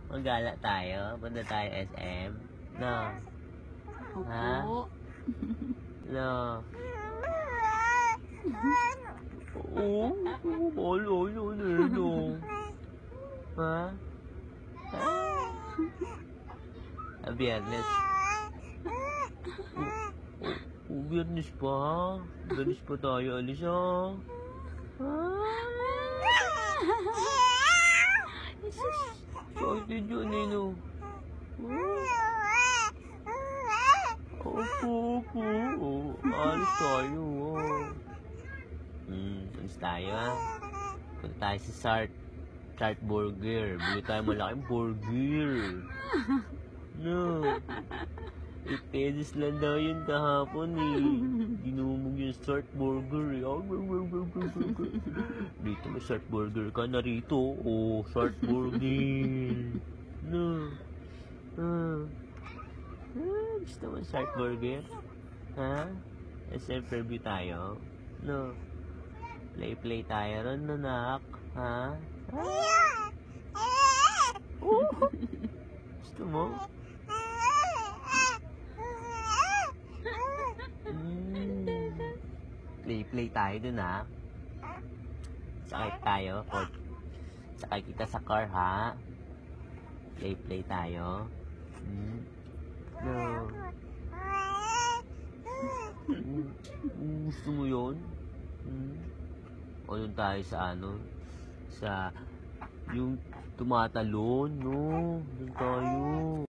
Magala tayo. Punta tayo SM. No. Ha? Opo. No. Oo. Malo, no. Ha? Biyernes. Biyernes pa. Biyernes pa tayo alis, ha? Excited yun, Nino. Opo. Alis tayo, alis tayo, ha? Punta tayo sa Sart Burger. Bili tayo malaking burger. No. 8 pesos lang daw yun kahapon, Ginumog yung Sart Burger, Dito may Sart Burger ka na rito. Oh, Sart Burger. No. Gusto mo Sart Burger? Ha? SM Fairview tayo? No. Play tayo ron, nanak. Ha? Gusto mo? Play tayo dun, ha? Sakay tayo. Sakay kita sa car, ha? Play tayo. No. Gusto mo yun? O yun tayo sa sa yung tumatalon, no? Yun tayo.